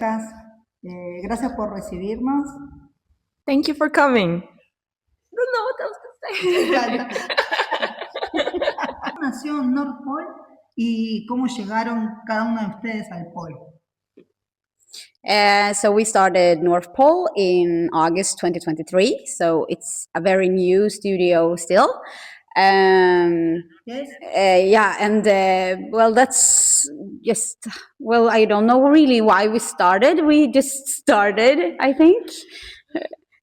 Gracias por recibirnos. Thank you for coming. Don't know what else to say. Nació en North Pole y cómo llegaron cada uno de ustedes al Pole. So we started North Pole in August 2023. So it's a very new studio still. Yes. Well, that's just, well, I don't know really why we started. We just started, I think.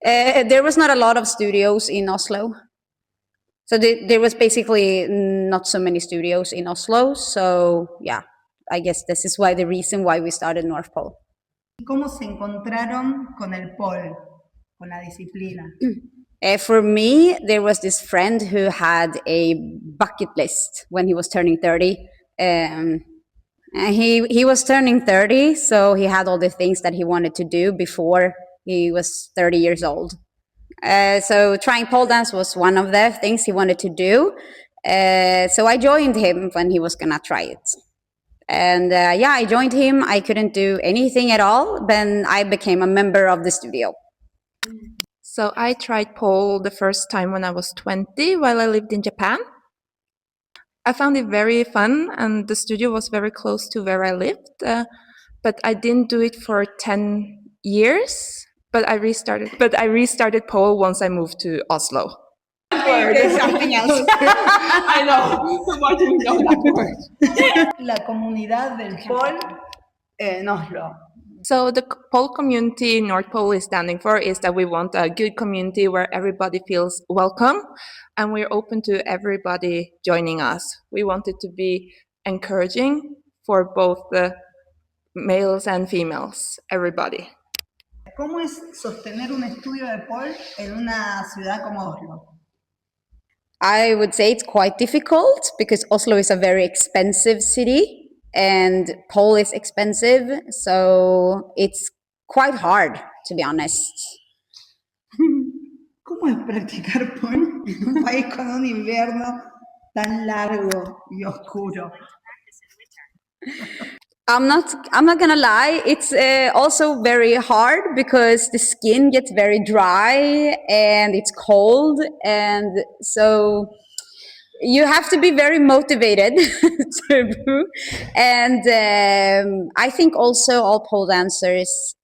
There was not a lot of studios in Oslo. So there was basically not so many studios in Oslo. So yeah, I guess this is why the reason why we started North Pole. ¿Cómo se encontraron con el pole, con la disciplina? For me, there was this friend who had a bucket list when he was turning 30. And he was turning 30, so he had all the things that he wanted to do before he was 30 years old. So trying pole dance was one of the things he wanted to do. So I joined him when he was gonna try it. And I joined him. I couldn't do anything at all. Then I became a member of the studio. So I tried pole the first time when I was 20 while I lived in Japan. I found it very fun and the studio was very close to where I lived. But I didn't do it for 10 years. But I restarted pole once I moved to Oslo. There's something else. I know. Why do we know that word? La comunidad del pole en Oslo. So the pole community North Pole is standing for is that we want a good community where everybody feels welcome and we're open to everybody joining us. We want it to be encouraging for both the males and females, everybody. ¿Cómo es sostener un estudio de pole en una ciudad como Oslo? I would say it's quite difficult because Oslo is a very expensive city and pole is expensive, so it's quite hard, to be honest. ¿Cómo es practicar pole en un país con un invierno tan largo y oscuro? I'm not gonna lie, it's also very hard because the skin gets very dry and it's cold, and so you have to be very motivated to do. And I think also all pole dancers,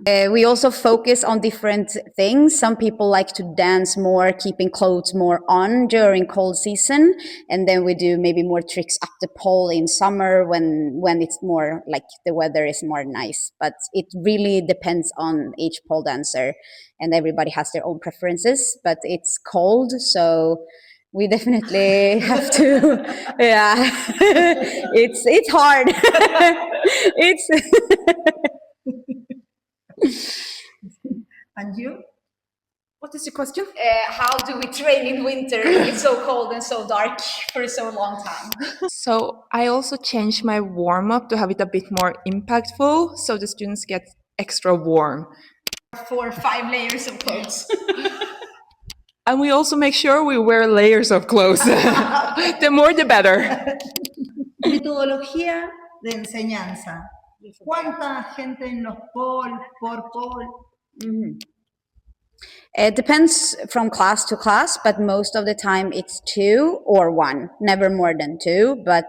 we also focus on different things. Some people like to dance more, keeping clothes more on during cold season, and then we do maybe more tricks up the pole in summer when it's more like the weather is more nice. But it really depends on each pole dancer, and everybody has their own preferences. But it's cold, so we definitely have to. Yeah, it's hard. It's. And you? What is the question? How do we train in winter? It's so cold and so dark for so long time. So I also changed my warm-up to have it a bit more impactful so the students get extra warm. 4 or 5 layers of clothes. And we also make sure we wear layers of clothes. The more the better. Metodología de enseñanza. ¿Cuánta gente en los pole, por pole? Mm-hmm. It depends from class to class, but most of the time it's 2 or 1, never more than 2, but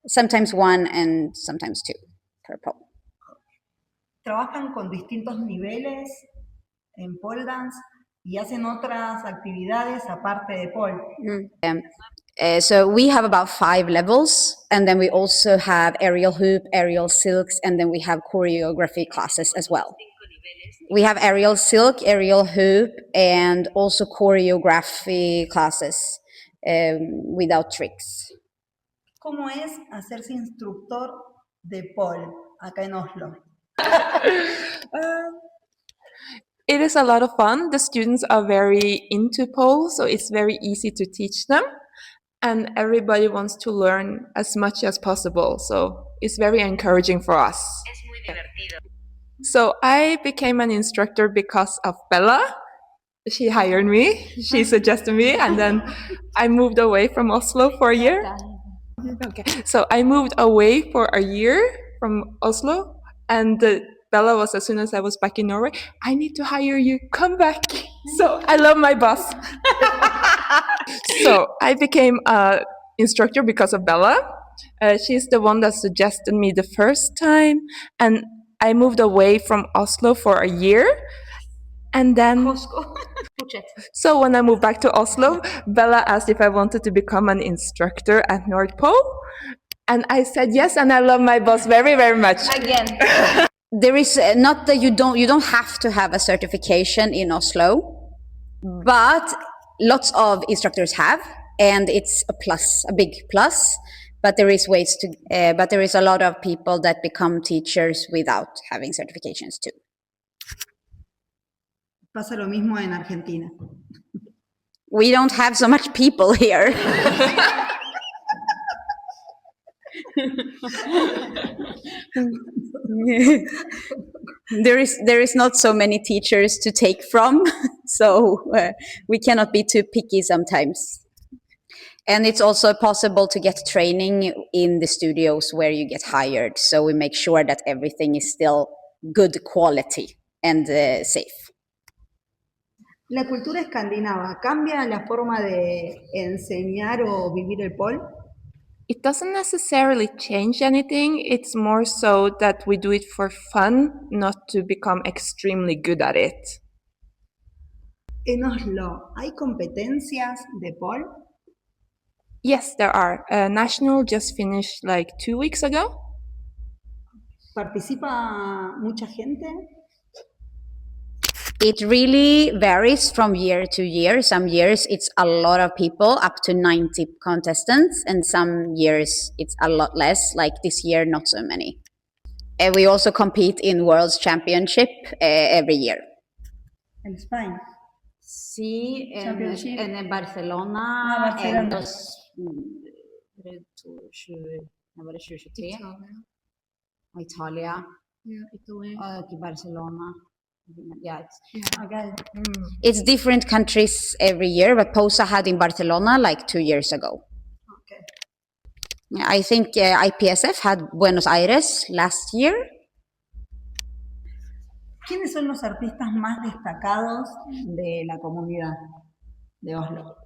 sometimes 1 and sometimes 2 per pole. ¿Trabajan con distintos niveles en pole dance y hacen otras actividades aparte de pole? So we have about 5 levels, and then we also have aerial hoop, aerial silks, and then we have choreography classes as well. We have aerial silk, aerial hoop, and also choreography classes without tricks. ¿Cómo es hacerse instructor de pole acá en Oslo? It is a lot of fun. The students are very into pole, so it's very easy to teach them. And everybody wants to learn as much as possible, so it's very encouraging for us. Es muy divertido. So I became an instructor because of Bella. She hired me, she suggested me, and then I moved away from Oslo for a year. Okay, so I moved away for a year from Oslo, And Bella was, as soon as I was back in Norway, I need to hire you, come back. So I love my boss. So I became an instructor because of Bella. She's the one that suggested me the first time. And I moved away from Oslo for a year. And then, so when I moved back to Oslo, Bella asked if I wanted to become an instructor at North Pole. And I said yes, and I love my boss very, very much. Again. There is not that you don't have to have a certification in Oslo, but lots of instructors have, and it's a big plus. But there is but there is a lot of people that become teachers without having certifications too. Pasa lo mismo en Argentina. We don't have so much people here. There is not so many teachers to take from, so we cannot be too picky sometimes. And it's also possible to get training in the studios where you get hired, so we make sure that everything is still good quality and safe. ¿La cultura escandinava cambia la forma de enseñar o vivir el pole? It doesn't necessarily change anything. It's more so that we do it for fun, not to become extremely good at it. En Oslo, ¿hay competencias de pole? Yes, there are. National just finished like 2 weeks ago. ¿Participa mucha gente? It really varies from year to year. Some years it's a lot of people, up to 90 contestants, and some years it's a lot less, like this year, not so many. And we also compete in World's Championship every year. En España. Sí, Championship. en Barcelona, Barcelona. en 2023, og Italia, og Barcelona. Yeah, Okay. it's different countries every year, but POSA had in Barcelona like 2 years ago. Okay. I think IPSF had Buenos Aires last year. ¿Quiénes son los artistas más destacados de la comunidad de Oslo?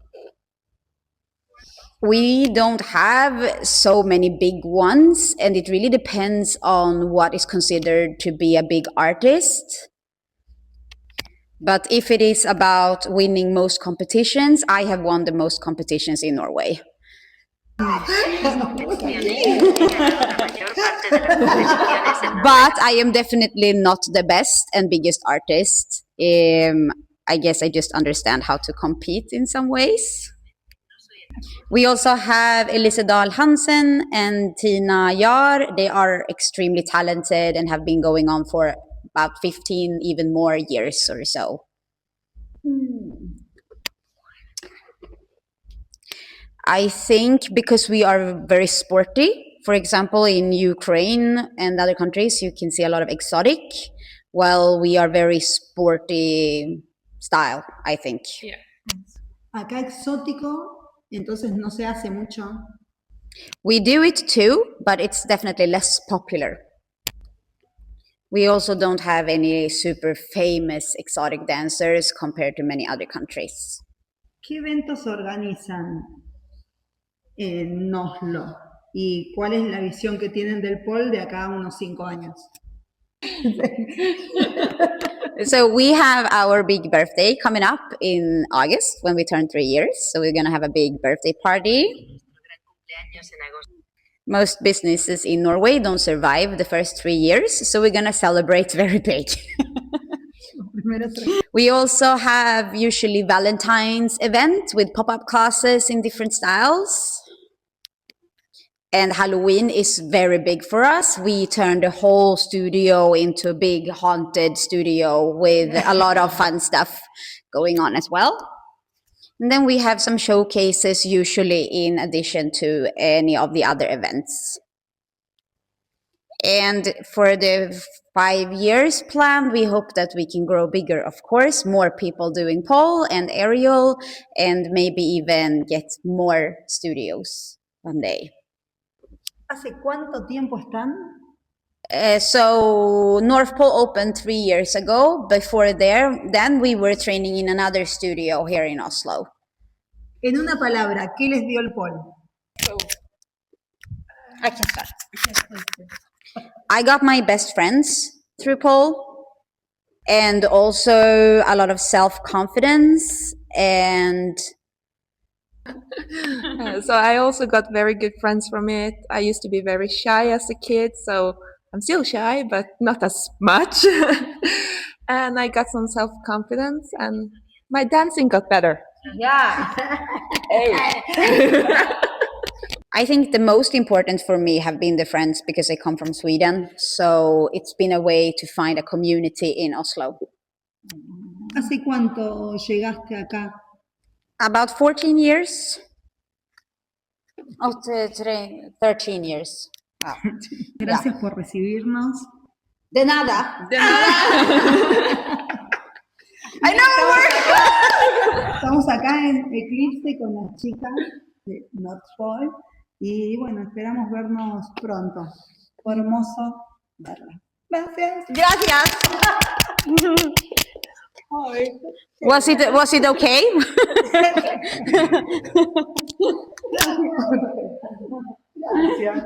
We don't have so many big ones, and it really depends on what is considered to be a big artist. But if it is about winning most competitions, I have won the most competitions in Norway. But I am definitely not the best and biggest artist. I guess I just understand how to compete in some ways. We also have Elise Dahl Hansen and Tina Jar. They are extremely talented and have been going on for about 15, even more years or so. I think because we are very sporty, for example, in Ukraine and other countries, you can see a lot of exotic, while we are very sporty style, I think. Yeah. Acá exótico, entonces no se hace mucho. We do it too, but it's definitely less popular. We also don't have any super famous exotic dancers compared to many other countries. ¿Qué eventos organizan en Oslo? ¿Y cuál es la visión que tienen del pole de acá a unos 5 años? So we have our big birthday coming up in August when we turn 3 years. So we're going to have a big birthday party. Most businesses in Norway don't survive the first 3 years, so we're going to celebrate very big. We also have usually Valentine's event with pop-up classes in different styles. And Halloween is very big for us. We turn the whole studio into a big haunted studio with a lot of fun stuff going on as well. And then we have some showcases usually in addition to any of the other events. And for the 5 years plan, we hope that we can grow bigger, of course, more people doing pole and aerial, and maybe even get more studios one day. ¿Hace cuánto tiempo están? So North Pole opened 3 years ago. Before then we were training in another studio here in Oslo. En una palabra, ¿qué les dio el pole? I can start. I got my best friends through pole, and also a lot of self-confidence, and So I also got very good friends from it. I used to be very shy as a kid, so I'm still shy, but not as much. And I got some self-confidence, and my dancing got better. Yeah. I think the most important for me have been the friends, because I come from Sweden, so it's been a way to find a community in Oslo. ¿Hace cuánto llegaste acá? About 14 years. Oh, today, 13 years. Wow. Gracias por recibirnos. De nada. I never work. Estamos acá en Eclipse con las chicas de North Pole y bueno, esperamos vernos pronto. Fue hermoso verla. Gracias. Gracias. Was it okay? Gracias.